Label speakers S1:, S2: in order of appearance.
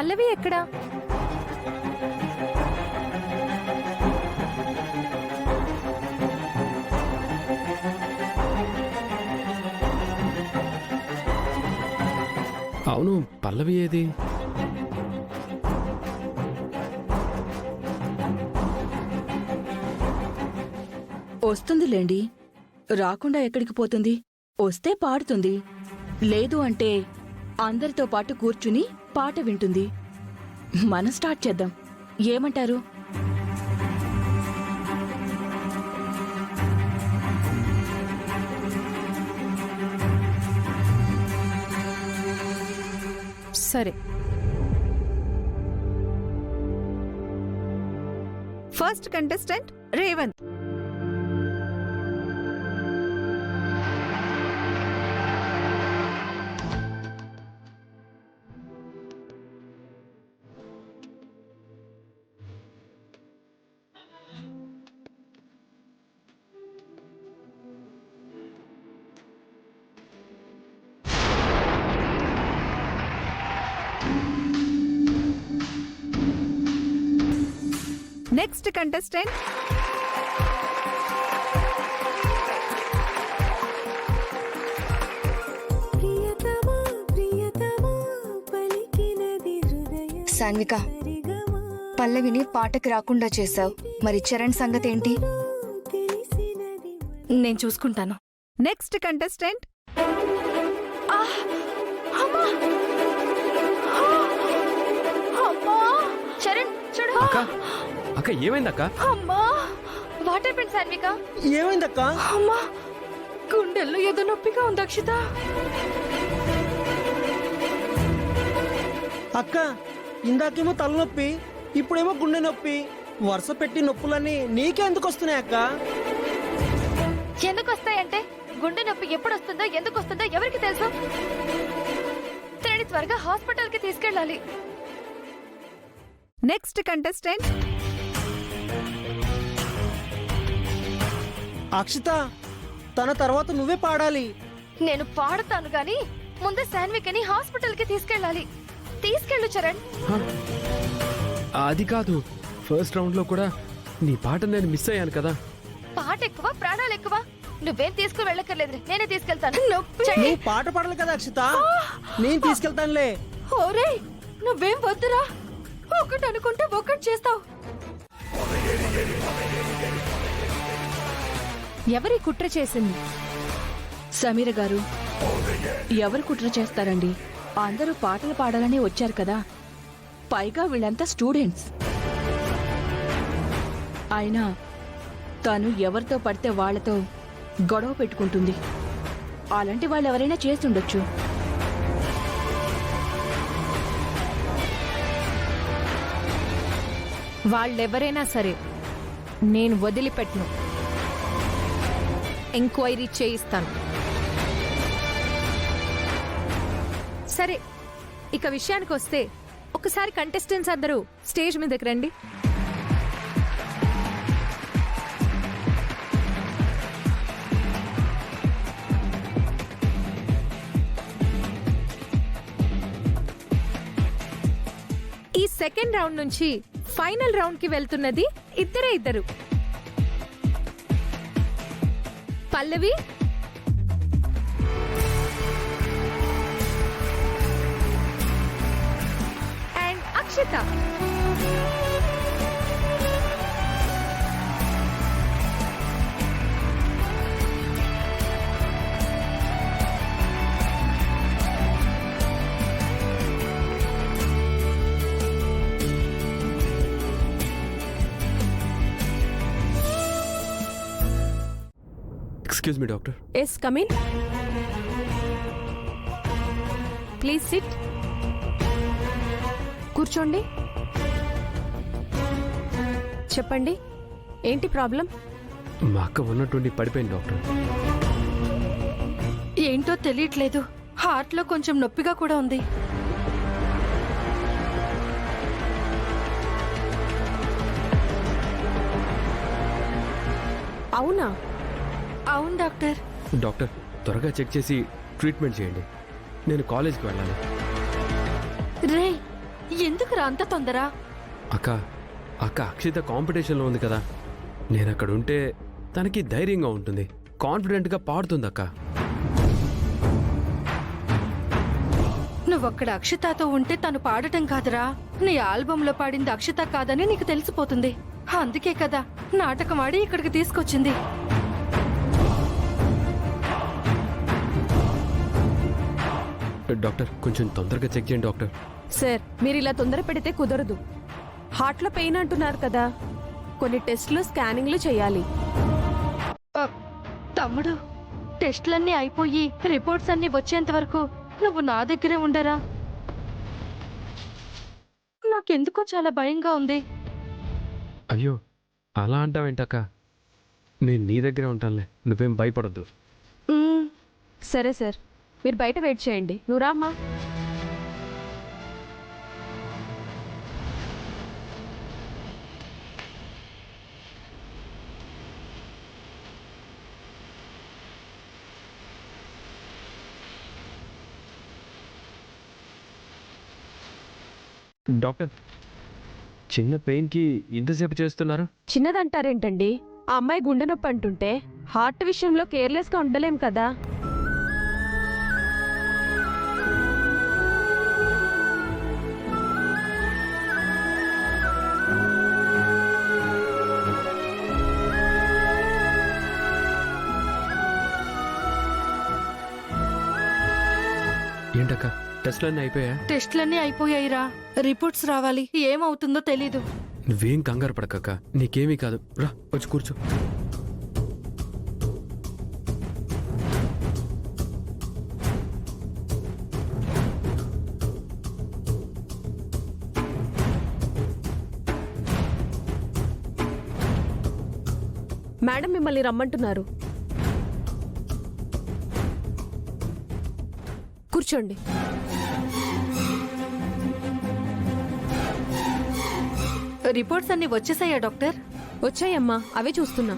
S1: పల్లవి ఎక్కడా?
S2: అవును, పల్లవి ఏది?
S3: వస్తుందిలేండి. రాకుండా ఎక్కడికి పోతుంది? వస్తే పాడుతుంది, లేదు అంటే అందరితో పాటు కూర్చుని పాట వింటుంది. మనం స్టార్ట్ చేద్దాం, ఏమంటారు?
S1: సరే.
S4: First contestant Revanth. Next contestant
S5: Sanvika, పల్లవిని పాటకి రాకుండా చేశావు. మరి చరణ్ సంగతి ఏంటి?
S1: నేను చూసుకుంటాను.
S4: నెక్స్ట్ కంటెస్టెంట్
S1: చరణ్ చూడు.
S2: అక్క, అక్క ఏమైందక్క?
S1: అమ్మా, వాట్ హ్యాపెండ్ సాన్విక?
S6: ఏమైందక్క?
S1: అమ్మా, గుండెల్లో ఏదో నొప్పిగా ఉంది అక్షిత.
S6: అక్క, ఇందాకేమో తలనొప్పి, ఇప్పుడేమో గుండె నొప్పి. వరుస పెట్టి నొప్పులన్నీ నీకే ఎందుకు వస్తున్నాయి అక్క?
S1: ఎందుకు వస్తాయంటే గుండె నొప్పి ఎప్పుడు వస్తుందో ఎందుకు వస్తుందో ఎవరికి తెలుసు? తేడి త్వరగా హాస్పిటల్ కి తీసుకెళ్ళాలి.
S4: నెక్స్ట్ కంటెస్టెంట్
S6: అక్షిత, తన తర్వాత నువ్వే పాడాలి.
S1: నేను పాడతాను గాని ముందు సాన్వికని హాస్పిటల్ కి తీసుకెళ్ళాలి. తీసుకెళ్ళు చరణ్.
S2: అది కాదు, ఫస్ట్ రౌండ్ లో కూడా నీ పాట నేను మిస్ అయ్యాను కదా.
S1: పాట ఎక్కువ ప్రాణాలు ఎక్కువ. నువ్వేం తీసుకుని వెళ్ళక్కర్లేదు, నేనే తీసుకెళ్తాను.
S6: నువ్వు పాట పాడాలి కదా అక్షిత, నేను తీసుకెళ్తానులే.
S1: ఓరే, నువ్వేం వద్దురా. ఒకటి అనుకుంటే ఒకటి చేస్తావు. ఎవరి కుట్ర చేసింది?
S3: సమీర గారు, ఎవరు కుట్ర చేస్తారండి? అందరూ పాటలు పాడాలని వచ్చారు కదా. పైగా వీళ్ళంతా స్టూడెంట్స్. అయినా తను ఎవరితో పడితే వాళ్లతో గొడవ పెట్టుకుంటుంది. అలాంటి వాళ్ళు ఎవరైనా చేస్తుండొచ్చు.
S1: వాళ్ళెవరైనా సరే నేను వదిలిపెట్టను. ఎంక్వైరీ చేయిస్తాను. సరే, ఇక విషయానికి వస్తే ఒకసారి కంటెస్టెంట్స్ అందరూ స్టేజ్ మీదకి రండి. ఈ సెకండ్ రౌండ్ నుంచి ఫైనల్ రౌండ్ కి వెళ్తున్నది ఇద్దరు. Pallavi and Akshitha.
S2: Excuse me doctor.
S1: Yes, come in. Please sit. కూర్చోండి. చెప్పండి, ఏంటి ప్రాబ్లం?
S2: మా అక్క ఉన్నట్టుండి పడిపోయింది డాక్టర్.
S1: ఏంటో తెలియట్లేదు. హార్ట్ లో కొంచెం నొప్పిగా కూడా ఉంది. అవునా? అవును డాక్టర్.
S2: డాక్టర్, త్వరగా చెక్ చేసి ట్రీట్మెంట్ చేయండి. నేను కాలేజ్కి వెళ్ళాలి.
S1: రే, ఎందుకురా అంత తొందర?
S2: అక్క అక్క అక్షిత కాంపిటీషన్లో ఉంది కదా, నేను అక్కడ ఉంటే తనకి ధైర్యంగా ఉంటుంది, కాన్ఫిడెంట్గా పాడుతుంది అక్క.
S1: నువ్వక్కడ అక్షితతో ఉంటే తను పాడటం కాదురా, నీ ఆల్బంలో పాడింది అక్షిత కాదని నీకు తెలిసిపోతుంది. అందుకే కదా నాటకం ఆడి ఇక్కడికి తీసుకొచ్చింది.
S2: డాక్టర్ కొంచెం తొందరగా చెక్ చేయండి డాక్టర్.
S7: సార్, మీరు ఇలా తొందర పెడితే కుదరదు. హార్ట్లో పెయిన్ అంటున్నారు కదా, కొన్ని టెస్టులు స్కానింగ్లు చేయాలి.
S1: తమ్ముడు, టెస్ట్లన్నీ అయిపోయి రిపోర్ట్స్ అన్ని వచ్చేంత వరకు నువ్వు నా దగ్గరే ఉండరా? నాకెందుకో చాలా భయంగా ఉంది.
S2: అయ్యో అలా అంటావేంటక్క, నేను నీ దగ్గరే ఉంటానులే, నువ్వేం భయపడద్దు.
S7: సరే సార్, మీరు బయట వెయిట్ చేయండి. నువ్వు రామ్మా.
S2: డాక్టర్ చిన్న పెయిన్కి ఇంతసేపు చేస్తున్నారు?
S7: చిన్నదంటారేంటండి? ఆ అమ్మాయి గుండె నొప్పి అంటుంటే హార్ట్ విషయంలో కేర్లెస్గా ఉండలేం కదా.
S2: ఏంటక్క టెస్ట్లన్నీ అయిపోయా?
S1: టెస్ట్లన్నీ అయిపోయాయిరా, రిపోర్ట్స్ రావాలి. ఏమవుతుందో తెలీదు.
S2: నువ్వేం కంగారు పడకక్క, నీకేమీ కాదు, రా వచ్చి కూర్చో.
S7: మేడం మిమ్మల్ని రమ్మంటున్నారు. కూర్చోండి.
S1: రిపోర్ట్స్ అన్ని వచ్చేసాయా డాక్టర్?
S7: వచ్చాయమ్మా, అవే చూస్తున్నా.